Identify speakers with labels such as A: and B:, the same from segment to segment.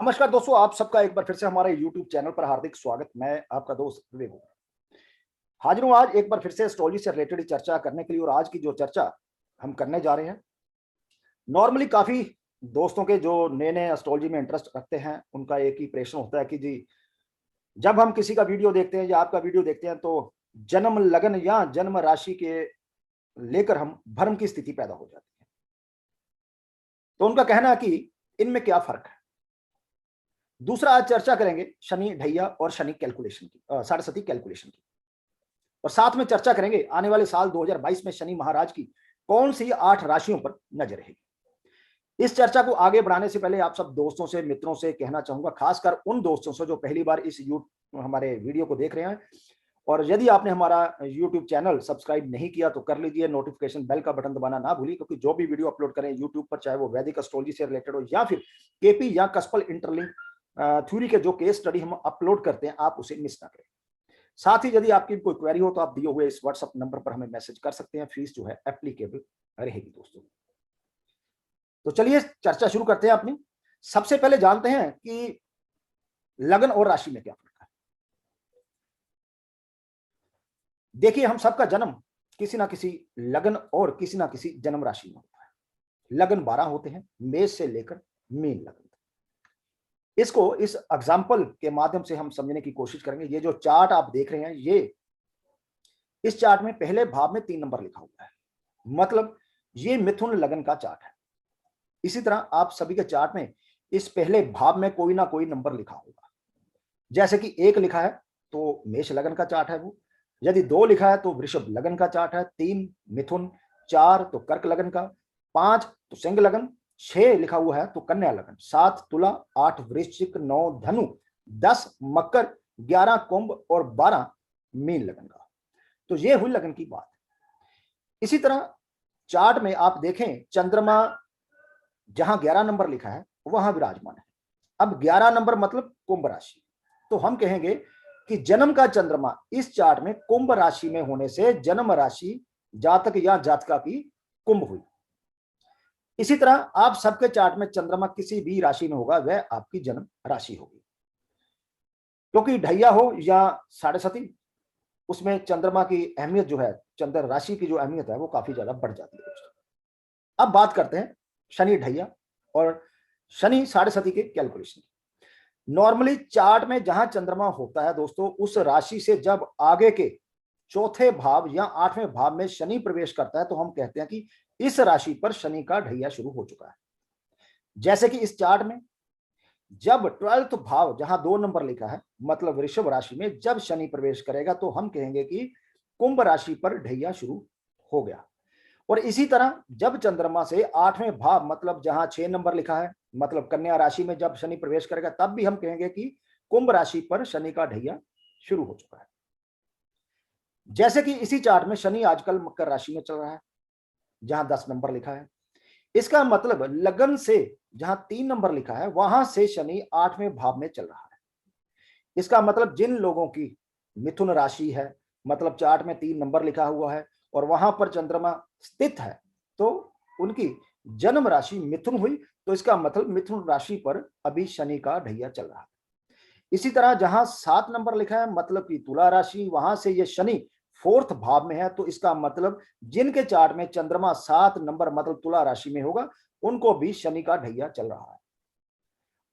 A: नमस्कार दोस्तों, आप सबका एक बार फिर से हमारे YouTube चैनल पर हार्दिक स्वागत। मैं आपका दोस्त विवेक हाजिर हूँ आज एक बार फिर से एस्ट्रोलॉजी से रिलेटेड चर्चा करने के लिए। और आज की जो चर्चा हम करने जा रहे हैं, नॉर्मली काफी दोस्तों के जो नए नए एस्ट्रोलॉजी में इंटरेस्ट रखते हैं, उनका एक ही प्रश्न होता है कि जी, जब हम किसी का वीडियो देखते हैं या आपका वीडियो देखते हैं तो जन्म लगन या जन्म राशि के लेकर हम भ्रम की स्थिति पैदा हो जाती है। तो उनका कहना है कि इनमें क्या फर्क है। दूसरा, आज चर्चा करेंगे शनि ढैया और शनि कैलकुलेशन की, साढ़े सती कैलकुलेशन की। और साथ में चर्चा करेंगे आने वाले साल 2022 में शनि महाराज की कौन सी 8 राशियों पर नजर रहेगी। इस चर्चा को आगे बढ़ाने से पहले आप सब दोस्तों से, मित्रों से कहना चाहूंगा, खासकर उन दोस्तों से जो पहली बार इस हमारे वीडियो को देख रहे हैं, और यदि आपने हमारा YouTube चैनल सब्सक्राइब नहीं किया तो कर लीजिए। नोटिफिकेशन बेल का बटन दबाना ना भूलिए, क्योंकि जो भी वीडियो अपलोड करें YouTube पर, चाहे वो वैदिक एस्ट्रोलॉजी से रिलेटेड हो या फिर केपी या कस्पल इंटरलिंक थ्योरी के जो केस स्टडी हम अपलोड करते हैं, आप उसे मिस ना करें। साथ ही यदि आपकी कोई क्वेरी हो तो आप दिए हुए इस व्हाट्सएप नंबर पर हमें मैसेज कर सकते हैं। फीस जो है एप्लीकेबल रहेगी दोस्तों। तो चलिए चर्चा शुरू करते हैं अपनी। सबसे पहले जानते हैं कि लगन और राशि में क्या फर्क है। देखिए, हम सबका जन्म किसी ना किसी लगन और किसी ना किसी जन्म राशि में होता है। लगन 12 होते हैं, मेष से लेकर मीन लगन। इसको इस एग्जाम्पल के माध्यम से हम समझने की कोशिश करेंगे। ये जो चार्ट आप देख रहे हैं, ये इस चार्ट में पहले भाव में 3 नंबर लिखा हुआ है, मतलब ये मिथुन लगन का चार्ट है। इसी तरह आप सभी के चार्ट में इस पहले भाव में कोई ना कोई नंबर लिखा होगा। जैसे कि 1 लिखा है तो मेष लगन का चार्ट है वो। यदि 2 लिखा है तो वृषभ लगन का चार्ट है, 3 मिथुन, 4 तो कर्क लगन का, 5 तो सिंह लगन, 6 लिखा हुआ है तो कन्या लगन, 7 तुला, 8 वृश्चिक, 9 धनु, 10 मकर, 11 कुंभ और 12 मीन लगन का। तो ये हुई लगन की बात। इसी तरह चार्ट में आप देखें, चंद्रमा जहां 11 नंबर लिखा है वहां विराजमान है। अब 11 नंबर मतलब कुंभ राशि। तो हम कहेंगे कि जन्म का चंद्रमा इस चार्ट में कुंभ राशि में होने से जन्म राशि जातक या जातका की कुंभ हुई। इसी तरह आप सबके चार्ट में चंद्रमा किसी भी राशि में होगा, वह आपकी जन्म राशि होगी। क्योंकि ढैया हो या साढ़े सती, उसमें चंद्रमा की अहमियत जो है, चंद्र राशि की जो अहमियत है, वो काफी ज्यादा बढ़ जाती है दोस्तों। अब बात करते हैं शनि ढैया और शनि साढ़े सती के कैलकुलेशन। नॉर्मली चार्ट में जहां चंद्रमा होता है दोस्तों, उस राशि से जब आगे के चौथे भाव या 8वें भाव में शनि प्रवेश करता है तो हम कहते हैं कि इस राशि पर शनि का ढैया शुरू हो चुका है। जैसे कि इस चार्ट में जब 12th भाव जहां 2 नंबर लिखा है, मतलब वृषभ राशि में जब शनि प्रवेश करेगा तो हम कहेंगे कि कुंभ राशि पर ढैया शुरू हो गया। और इसी तरह जब चंद्रमा से 8वें भाव, मतलब जहां 6 नंबर लिखा है, मतलब कन्या राशि में जब शनि प्रवेश करेगा, तब भी हम कहेंगे कि कुंभ राशि पर शनि का ढैया शुरू हो चुका है। जैसे कि इसी चार्ट में शनि आजकल मकर राशि में चल रहा है, जहां 10 नंबर लिखा है। इसका मतलब लगन से जहां 3 नंबर लिखा है वहां से शनि 8वें भाव में चल रहा है। इसका मतलब जिन लोगों की मिथुन राशि है, मतलब चार्ट में 3 नंबर लिखा हुआ है और वहां पर चंद्रमा स्थित है, तो उनकी जन्म राशि मिथुन हुई, तो इसका मतलब मिथुन राशि पर अभी शनि का ढैया चल रहा है। इसी तरह जहां 7 नंबर लिखा है, मतलब कि तुला राशि, वहां से ये शनि 4th भाव में है, तो इसका मतलब जिनके चार्ट में चंद्रमा 7 नंबर मतलब तुला राशि में होगा, उनको भी शनि का ढैया चल रहा है।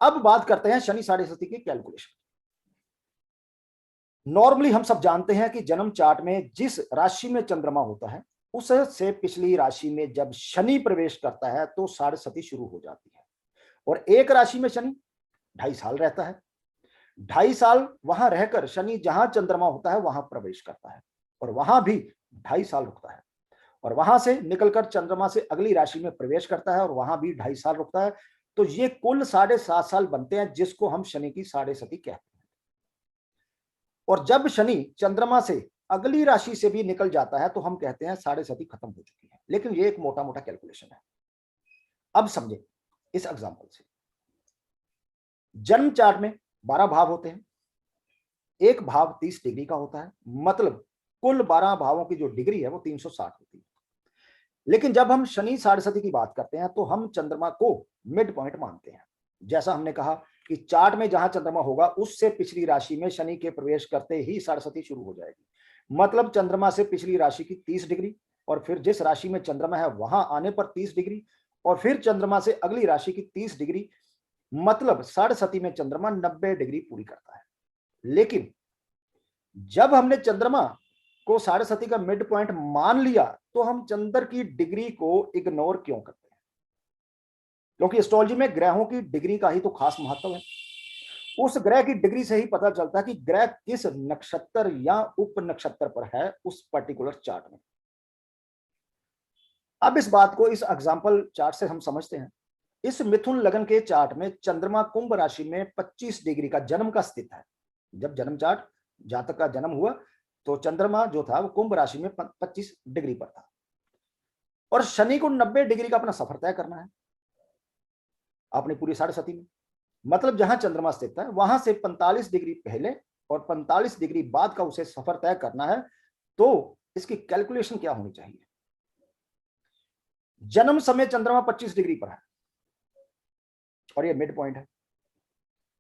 A: अब बात करते हैं शनि साढ़े सती की कैलकुलेशन। नॉर्मली हम सब जानते हैं कि जन्म चार्ट में जिस राशि में चंद्रमा होता है, उससे पिछली राशि में जब शनि प्रवेश करता है तो साढ़े सती शुरू हो जाती है। और एक राशि में शनि 2.5 साल रहता है। 2.5 साल वहां रहकर शनि जहां चंद्रमा होता है वहां प्रवेश करता है और वहां भी 2.5 साल रुकता है, और वहां से निकलकर चंद्रमा से अगली राशि में प्रवेश करता है और वहां भी 2.5 साल रुकता है। तो ये कुल 7.5 साल बनते हैं, जिसको हम शनि की साढ़े सती कहते हैं। और जब शनि चंद्रमा से अगली राशि से भी निकल जाता है तो हम कहते हैं साढ़े सती खत्म हो चुकी है। लेकिन ये एक मोटा मोटा कैलकुलेशन है। अब समझे इस एग्जांपल से। जन्म चार्ट में 12 भाव होते हैं, एक भाव 30 डिग्री का होता है, मतलब कुल 12 भावों की जो डिग्री है वो 360 होती है। लेकिन जब हम शनि साढ़े सती की बात करते हैं तो हम चंद्रमा को मिड पॉइंट मानते हैं। जैसा हमने कहा कि चार्ट में जहां चंद्रमा होगा उससे पिछली राशि में शनि के प्रवेश करते ही साढ़े शुरू हो जाएगी। मतलब चंद्रमा से पिछली राशि की 30 डिग्री, और फिर जिस राशि में चंद्रमा है वहां आने पर 30 डिग्री, और फिर चंद्रमा से अगली राशि की 30 डिग्री, मतलब साढ़े में चंद्रमा 90 डिग्री पूरी करता है। लेकिन जब हमने चंद्रमा को साढ़े का मिड पॉइंट मान लिया तो हम चंद्र की डिग्री को इग्नोर क्यों करते हैं? क्योंकि एस्ट्रोलॉजी में ग्रहों की डिग्री का ही तो खास महत्व है। उस ग्रह की डिग्री से ही पता चलता है कि ग्रह किस नक्षत्र या उप नक्षत्र पर है उस पर्टिकुलर चार्ट में। अब इस बात को इस एग्जाम्पल चार्ट से हम समझते हैं। इस मिथुन लगन के चार्ट में चंद्रमा कुंभ राशि में 25 डिग्री का जन्म का स्थित है। जब जन्म चार्ट जातक का जन्म हुआ तो चंद्रमा जो था वो कुंभ राशि में 25 डिग्री पर था, और शनि को 90 डिग्री का अपना सफर तय करना है अपनी पूरी साढ़े में। मतलब जहां चंद्रमा स्थित है वहां से 45 डिग्री पहले और 45 डिग्री बाद का उसे सफर तय करना है। तो इसकी कैलकुलेशन क्या होनी चाहिए? जन्म समय चंद्रमा 25 डिग्री पर है और ये मिड पॉइंट है,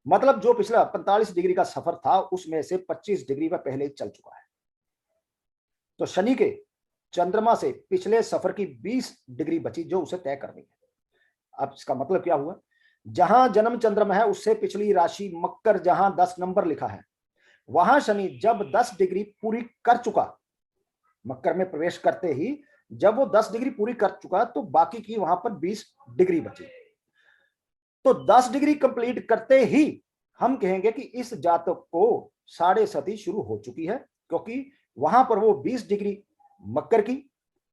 A: मतलब जो पिछला 45 डिग्री का सफर था उसमें से 25 डिग्री पर पहले ही चल चुका है। तो शनि के चंद्रमा से पिछले सफर की 20 डिग्री बची जो उसे तय करनी है। अब इसका मतलब क्या हुआ? जहां जन्म चंद्रमा है उससे पिछली राशि मकर जहां 10 नंबर लिखा है, वहां शनि जब 10 डिग्री पूरी कर चुका, मकर में प्रवेश करते ही जब वो 10 डिग्री पूरी कर चुका तो बाकी की वहां पर 20 डिग्री बची। तो 10 डिग्री कंप्लीट करते ही हम कहेंगे कि इस जातक को साढ़े शुरू हो चुकी है, क्योंकि वहां पर वो 20 डिग्री मकर की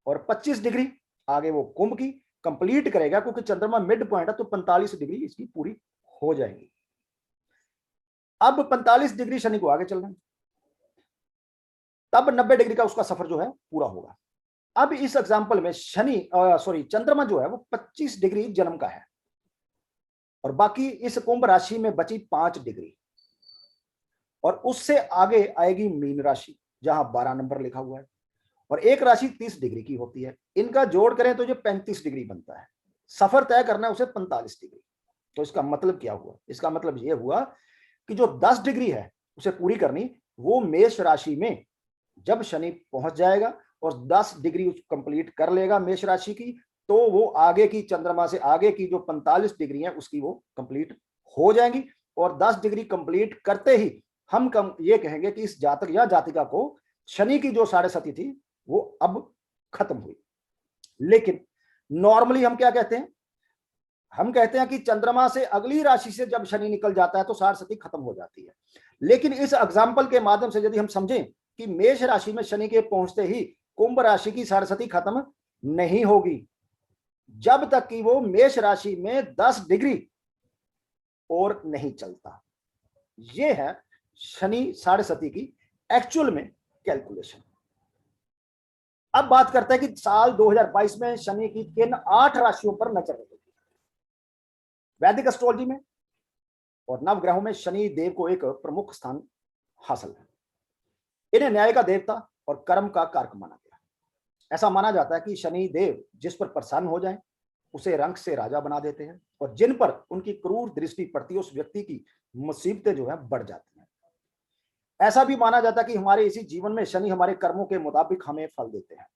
A: और 25 डिग्री आगे वो कुंभ की कंप्लीट करेगा, क्योंकि चंद्रमा मिड पॉइंट है तो 45 डिग्री इसकी पूरी हो जाएगी। अब 45 डिग्री शनि को आगे चलना है, तब 90 डिग्री का उसका सफर जो है पूरा होगा। अब इस एग्जांपल में चंद्रमा जो है वो 25 डिग्री जन्म का है और बाकी इस कुंभ राशि में बची 5 डिग्री, और उससे आगे आएगी मीन राशि जहां 12 नंबर लिखा हुआ है, और एक राशि 30 डिग्री की होती है। इनका जोड़ करें तो ये 35 डिग्री बनता है। सफर तय करना है उसे 45 डिग्री। तो इसका मतलब क्या हुआ? इसका मतलब यह हुआ कि जो 10 डिग्री है उसे पूरी करनी, वो मेष राशि में जब शनि पहुंच जाएगा और 10 डिग्री कंप्लीट कर लेगा मेष राशि की, तो वो आगे की चंद्रमा से आगे की जो 45 डिग्री है उसकी वो कंप्लीट हो जाएंगी, और 10 डिग्री कंप्लीट करते ही हम ये कहेंगे कि इस जातक या जातिका को शनि की जो साढ़े थी वो अब खत्म हुई। लेकिन नॉर्मली हम क्या कहते हैं? हम कहते हैं कि चंद्रमा से अगली राशि से जब शनि निकल जाता है तो साढ़े खत्म हो जाती है। लेकिन इस एग्जाम्पल के माध्यम से यदि हम समझें कि मेष राशि में शनि के पहुंचते ही कुंभ राशि की साढ़े खत्म नहीं होगी जब तक कि वो मेष राशि में 10 डिग्री और नहीं चलता। ये है शनि साढ़े की एक्चुअल में कैलकुलेशन। अब बात करते हैं कि साल 2022 में शनि की किन 8 राशियों पर नजर रखेगी। वैदिक एस्ट्रोलॉजी में और नवग्रहों में शनि देव को एक प्रमुख स्थान हासिल है। इन्हें न्याय का देवता और कर्म का कारक माना गया। ऐसा माना जाता है कि शनि देव जिस पर प्रसन्न हो जाए उसे रंक से राजा बना देते हैं, और जिन पर उनकी क्रूर दृष्टि पड़ती है उस व्यक्ति की मुसीबतें जो है बढ़ जाती हैं। ऐसा भी माना जाता है कि हमारे इसी जीवन में शनि हमारे कर्मों के मुताबिक हमें फल देते हैं।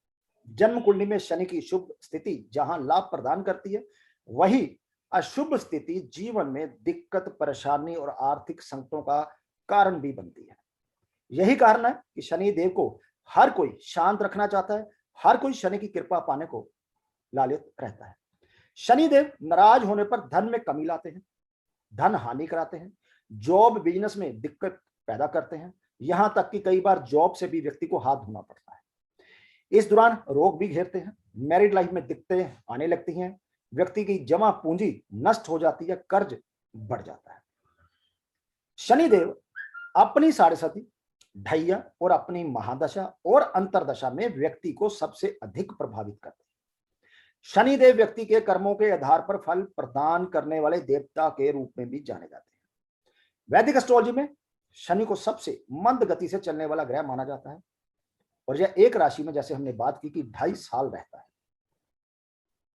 A: जन्म कुंडली में शनि की शुभ स्थिति जहां लाभ प्रदान करती है, वही अशुभ स्थिति जीवन में दिक्कत, परेशानी और आर्थिक संकटों का कारण भी बनती है। यही कारण है कि शनि देव को हर कोई शांत रखना चाहता है, हर कोई शनि की कृपा पाने को लालित रहता है। शनि देव नाराज होने पर धन में कमी लाते हैं, धन हानि कराते हैं, जॉब बिजनेस में दिक्कत पैदा करते हैं, यहां तक कि कई बार जॉब से भी व्यक्ति को हाथ धोना पड़ता है। इस दौरान रोग भी घेरते हैं, मैरिड लाइफ में दिक्कतें आने लगती हैं, व्यक्ति की जमा पूंजी नष्ट हो जाती है, कर्ज बढ़ जाता है। शनिदेव अपनी साढ़े ढैया और अपनी महादशा और अंतरदशा में व्यक्ति को सबसे अधिक प्रभावित करते हैं। शनिदेव व्यक्ति के कर्मों के आधार पर फल प्रदान करने वाले देवता के रूप में भी जाने जाते हैं। वैदिक एस्ट्रोलॉजी में शनि को सबसे मंद गति से चलने वाला ग्रह माना जाता है, और यह एक राशि में, जैसे हमने बात की, कि 2.5 साल रहता है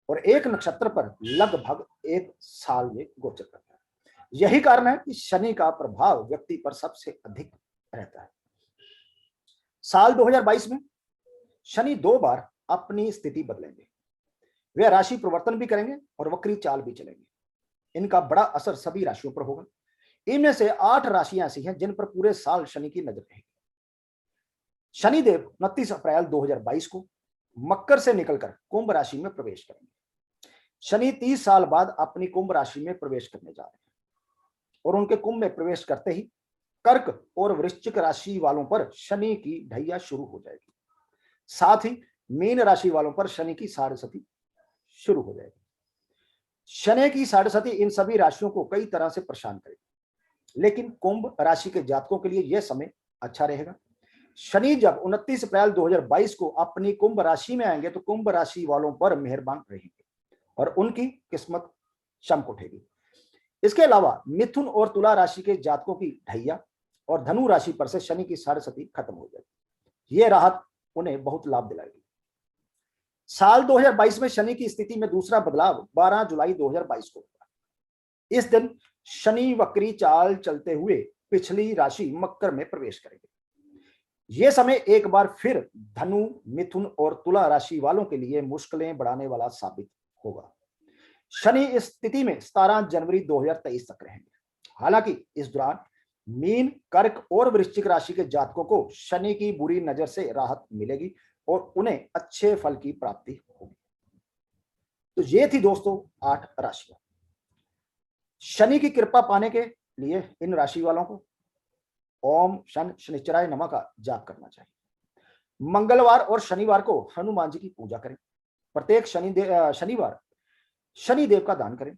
A: और एक नक्षत्र पर लगभग 1 साल में गोचर करता है। यही कारण है कि शनि का प्रभाव व्यक्ति पर सबसे अधिक रहता है। साल 2022 में शनि 2 बार अपनी स्थिति बदलेंगे। वे राशि परिवर्तन भी करेंगे और वक्री चाल भी चलेंगे। इनका बड़ा असर सभी राशियों पर होगा। इनमें से 8 राशियां ऐसी हैं जिन पर पूरे साल शनि की नजर रहेगी। शनिदेव 29 अप्रैल 2022 को मकर से निकलकर कुंभ राशि में प्रवेश करेंगे। शनि 30 साल बाद अपनी कुंभ राशि में प्रवेश करने जा रहे हैं और उनके कुंभ में प्रवेश करते ही कर्क और वृश्चिक राशि वालों पर शनि की ढैया शुरू हो जाएगी। साथ ही मीन राशि वालों पर शनि की साढ़ेसती शुरू हो जाएगी। शनि की साढ़ेसती इन सभी राशियों को कई तरह से परेशान करेगी, लेकिन कुंभ राशि के जातकों के लिए यह समय अच्छा रहेगा। शनि जब 29 अप्रैल 2022 को अपनी कुंभ राशि में आएंगे तो कुंभ राशि वालों पर मेहरबान रहेंगे और उनकी किस्मत चमक उठेगी। इसके अलावा मिथुन और तुला राशि के जातकों की ढैया और धनु राशि पर से शनि की साढ़ेसती खत्म हो जाएगी। यह राहत उन्हें बहुत लाभ दिलाएगी। साल 2022 में शनि की स्थिति में दूसरा बदलाव 12 जुलाई 2022 को होगा। इस दिन शनि वक्री चाल चलते हुए पिछली राशि मकर में प्रवेश करेंगे। यह समय एक बार फिर धनु, मिथुन और तुला राशि वालों के लिए मुश्किलें बढ़ाने वाला साबित होगा। शनि इस स्थिति में 17 जनवरी 2023 तक रहेंगे। हालांकि इस दौरान मीन, कर्क और वृश्चिक राशि के जातकों को शनि की बुरी नजर से राहत मिलेगी और उन्हें अच्छे फल की प्राप्ति होगी। तो ये थी दोस्तों 8 राशियां। शनि की कृपा पाने के लिए इन राशि वालों को ओम शन शनिचराय नमः का जाप करना चाहिए। मंगलवार और शनिवार को हनुमान जी की पूजा करें। प्रत्येक शनिवार शनिदेव का दान करें।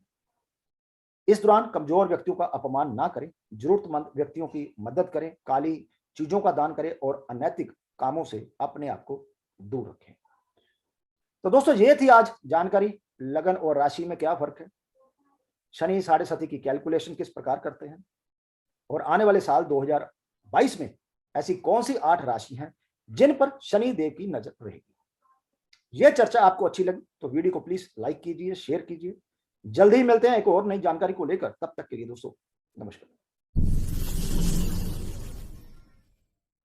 A: इस दौरान कमजोर व्यक्तियों का अपमान ना करें, जरूरतमंद व्यक्तियों की मदद करें, काली चीजों का दान करें और अनैतिक कामों से अपने आप को दूर रखें। तो दोस्तों ये थी आज जानकारी, लगन और राशि में क्या फर्क है, शनि साढ़ेसती की कैलकुलेशन किस प्रकार करते हैं और आने वाले साल 2022 में ऐसी कौन सी 8 राशि हैं जिन पर शनि देव की नजर रहेगी। यह चर्चा आपको अच्छी लगी तो वीडियो को प्लीज लाइक कीजिए, शेयर कीजिए। जल्दी ही मिलते हैं एक और नई जानकारी को लेकर। तब तक के लिए दोस्तों नमस्कार।